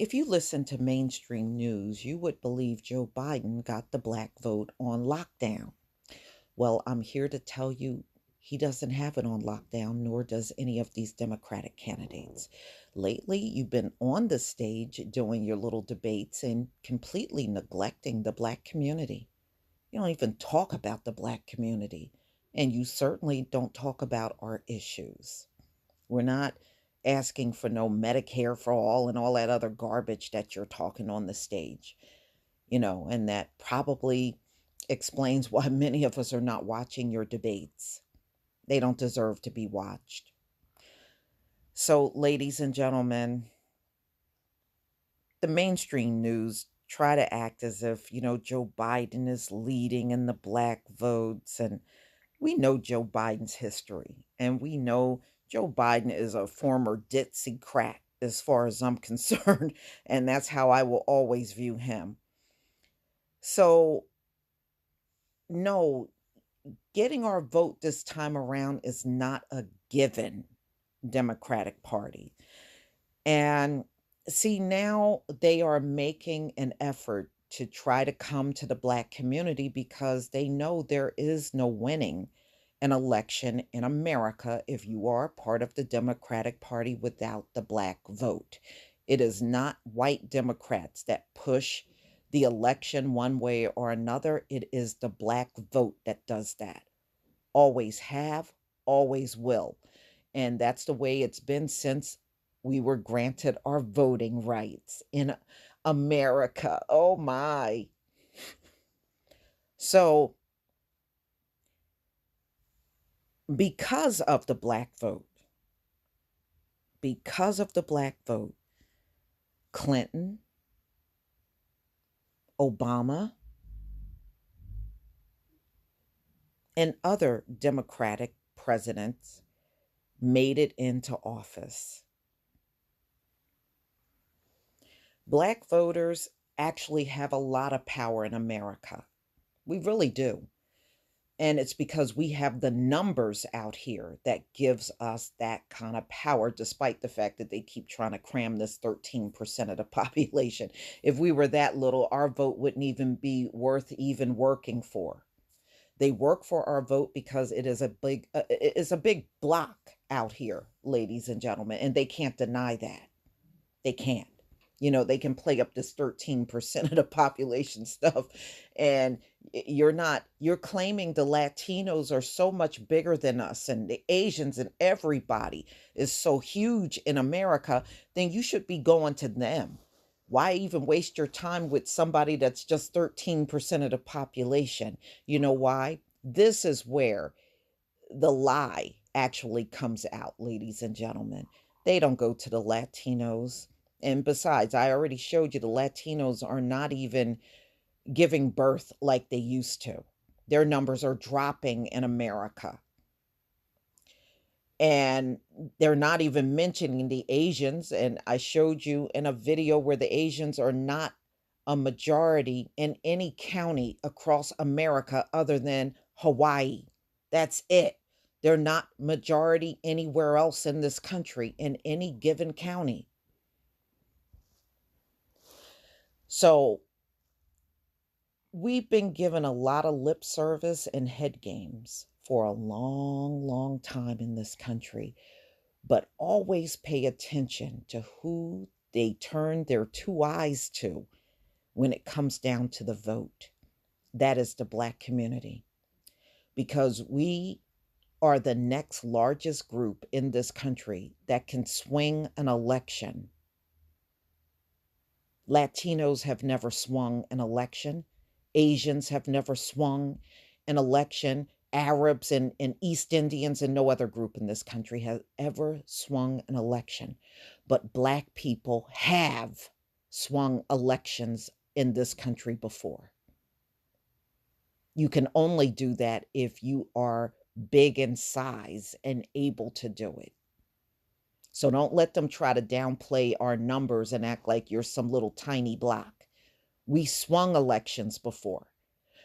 If you listen to mainstream news, you would believe Joe Biden got the black vote on lockdown. Well, I'm here to tell you he doesn't have it on lockdown, nor does any of these Democratic candidates. Lately, you've been on the stage doing your little debates and completely neglecting the black community. You don't even talk about the black community, and you certainly don't talk about our issues. We're not asking for no Medicare for all and all that other garbage that you're talking on the stage, and that probably explains why many of us are not watching your debates. They don't deserve to be watched. So, ladies and gentlemen, the mainstream news try to act as if, Joe Biden is leading in the black votes. And we know Joe Biden's history, and we know Joe Biden is a former ditzy crack as far as I'm concerned, and that's how I will always view him. So, no, getting our vote this time around is not a given Democratic Party. And see, now they are making an effort to try to come to the black community because they know there is no winning an election in America if you are part of the Democratic Party without the black vote. It is not white Democrats that push the election one way or another. It is the black vote that does that. Always have, always will. And that's the way it's been since we were granted our voting rights in America. Oh my. So, because of the black vote, because of the black vote, Clinton, Obama, and other Democratic presidents made it into office. Black voters actually have a lot of power in America. We really do. And it's because we have the numbers out here that gives us that kind of power, despite the fact that they keep trying to cram this 13% of the population. If we were that little, our vote wouldn't even be worth even working for. They work for our vote because it is a big block out here, ladies and gentlemen, and they can't deny that. They can't. They can play up this 13% of the population stuff. And you're claiming the Latinos are so much bigger than us and the Asians and everybody is so huge in America, then you should be going to them. Why even waste your time with somebody that's just 13% of the population? You know why? This is where the lie actually comes out, ladies and gentlemen. They don't go to the Latinos. And besides, I already showed you the Latinos are not even giving birth like they used to. Their numbers are dropping in America. And they're not even mentioning the Asians. And I showed you in a video where the Asians are not a majority in any county across America other than Hawaii. That's it. They're not majority anywhere else in this country in any given county. So we've been given a lot of lip service and head games for a long, long time in this country, but always pay attention to who they turn their two eyes to when it comes down to the vote. That is the black community, because we are the next largest group in this country that can swing an election. Latinos have never swung an election. Asians have never swung an election. Arabs and East Indians and no other group in this country has ever swung an election. But black people have swung elections in this country before. You can only do that if you are big in size and able to do it. So don't let them try to downplay our numbers and act like you're some little tiny block. We swung elections before.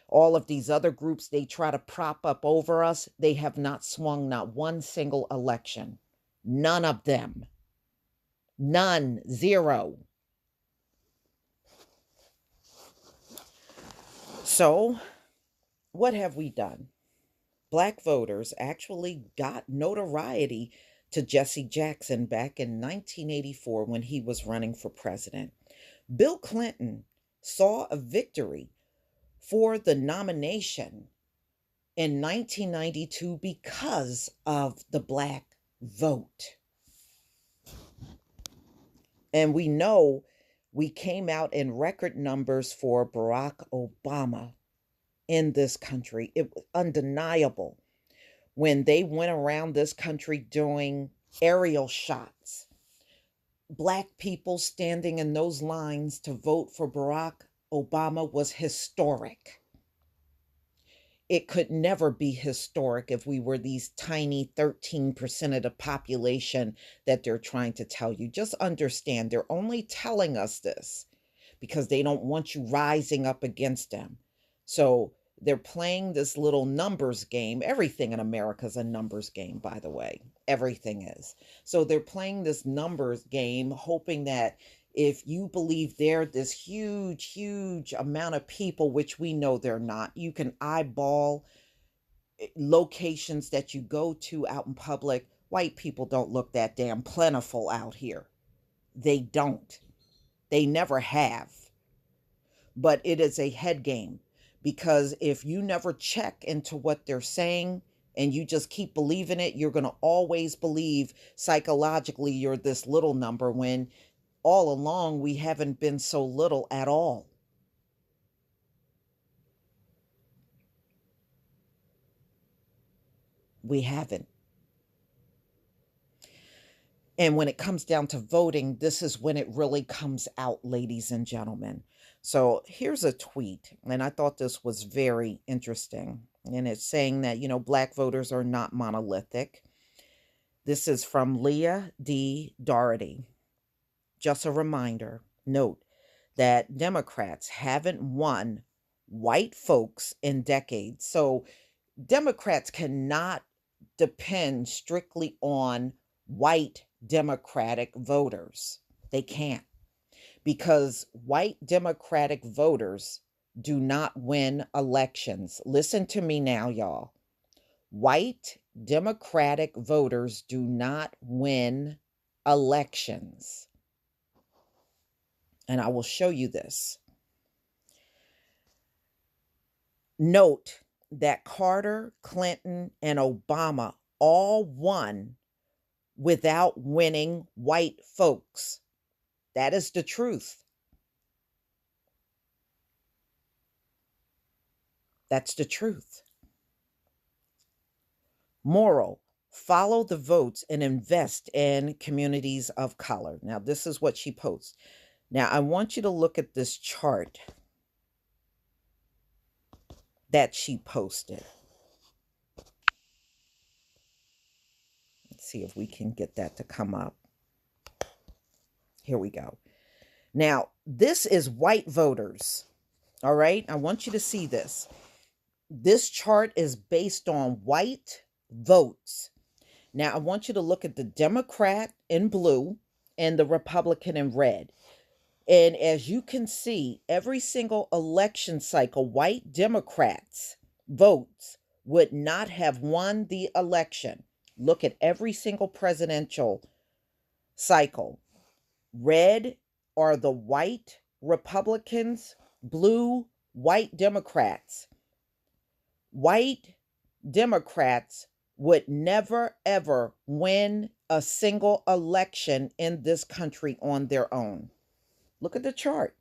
All of these other groups they try to prop up over us, they have not swung not one single election. None of them. None. Zero. So, what have we done? Black voters actually got notoriety to Jesse Jackson back in 1984 when he was running for president. Bill Clinton saw a victory for the nomination in 1992 because of the black vote. And we know we came out in record numbers for Barack Obama in this country. It was undeniable when they went around this country doing aerial shots. Black people standing in those lines to vote for Barack Obama was historic. It could never be historic if we were these tiny 13% of the population that they're trying to tell you. Just understand, they're only telling us this because they don't want you rising up against them. So they're playing this little numbers game. Everything in America is a numbers game, by the way. Everything is. So they're playing this numbers game, hoping that if you believe they're this huge, huge amount of people, which we know they're not, you can eyeball locations that you go to out in public. White people don't look that damn plentiful out here. They don't. They never have. But it is a head game because if you never check into what they're saying and you just keep believing it, you're going to always believe psychologically you're this little number when all along we haven't been so little at all. We haven't. And when it comes down to voting, this is when it really comes out, ladies and gentlemen. So here's a tweet, and I thought this was very interesting. And it's saying that, black voters are not monolithic. This is from Leah D. Doherty. Just a reminder, note that Democrats haven't won white folks in decades. So Democrats cannot depend strictly on white Democratic voters. They can't, because white Democratic voters do not win elections. Listen to me now, y'all. White Democratic voters do not win elections. And I will show you this. Note that Carter, Clinton, and Obama all won without winning white folks. That is the truth. That's the truth. Moral: follow the votes and invest in communities of color. Now, this is what she posts. Now, I want you to look at this chart that she posted. Let's see if we can get that to come up. Here we go. Now, this is white voters. All right. I want you to see this. This chart is based on white votes. Now, I want you to look at the Democrat in blue and the Republican in red. And as you can see, every single election cycle, white Democrats' votes would not have won the election. Look at every single presidential cycle. Red are the white Republicans, blue, white Democrats. White Democrats would never, ever win a single election in this country on their own. Look at the chart.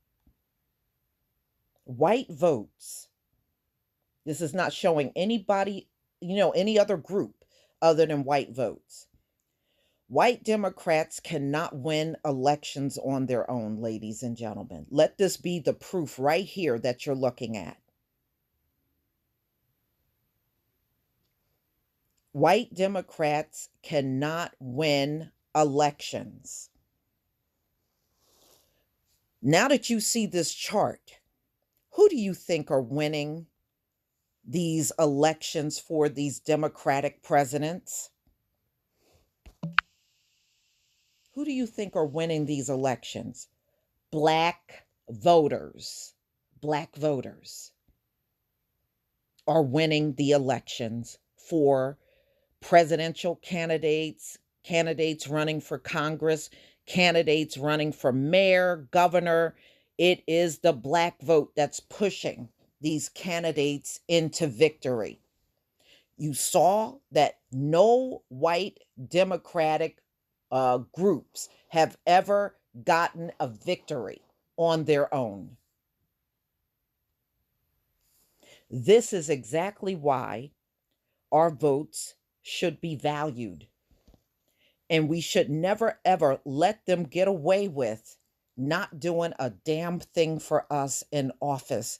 White votes. This is not showing anybody, any other group other than white votes. White Democrats cannot win elections on their own, ladies and gentlemen. Let this be the proof right here that you're looking at. White Democrats cannot win elections. Now that you see this chart, who do you think are winning these elections for these Democratic presidents? Who do you think are winning these elections? Black voters. Black voters. are winning the elections for presidential candidates, candidates running for Congress, candidates running for mayor, governor. It is the black vote that's pushing these candidates into victory. You saw that no white Democratic groups have ever gotten a victory on their own. This is exactly why our votes should be valued. And we should never, ever let them get away with not doing a damn thing for us in office.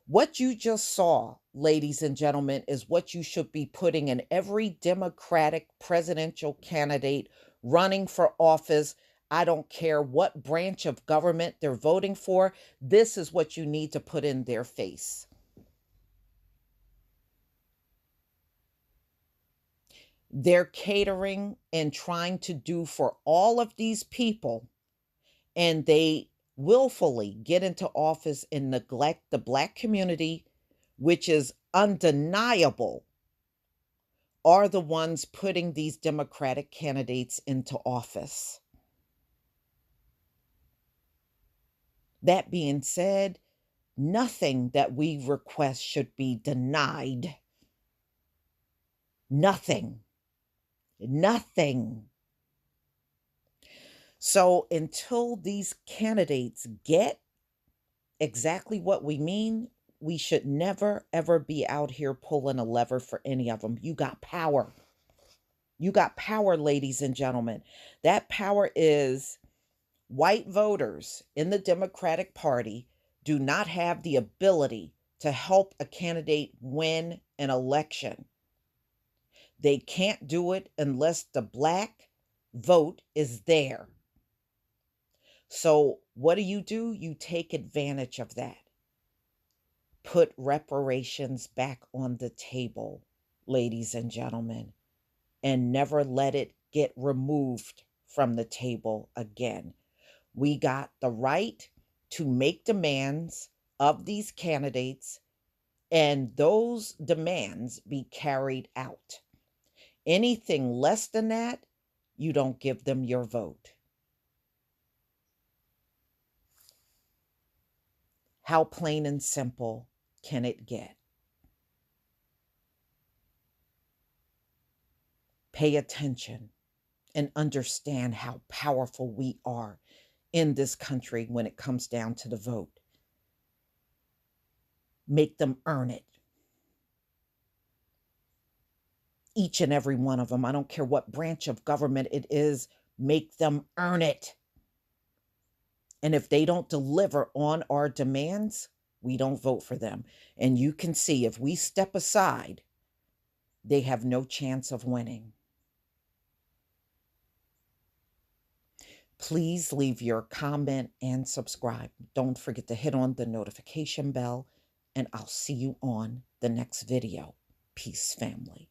What you just saw, ladies and gentlemen, is what you should be putting in every Democratic presidential candidate running for office. I don't care what branch of government they're voting for. This is what you need to put in their face. They're catering and trying to do for all of these people, and they willfully get into office and neglect the black community, which is undeniable, are the ones putting these Democratic candidates into office. That being said, nothing that we request should be denied. Nothing. Nothing. So until these candidates get exactly what we mean, we should never, ever be out here pulling a lever for any of them. You got power. You got power, ladies and gentlemen. That power is white voters in the Democratic Party do not have the ability to help a candidate win an election. They can't do it unless the black vote is there. So what do? You take advantage of that. Put reparations back on the table, ladies and gentlemen, and never let it get removed from the table again. We got the right to make demands of these candidates, and those demands be carried out. Anything less than that, you don't give them your vote. How plain and simple can it get? Pay attention and understand how powerful we are in this country when it comes down to the vote. Make them earn it. Each and every one of them. I don't care what branch of government it is, make them earn it. And if they don't deliver on our demands, we don't vote for them. And you can see if we step aside, they have no chance of winning. Please leave your comment and subscribe. Don't forget to hit on the notification bell, and I'll see you on the next video. Peace, family.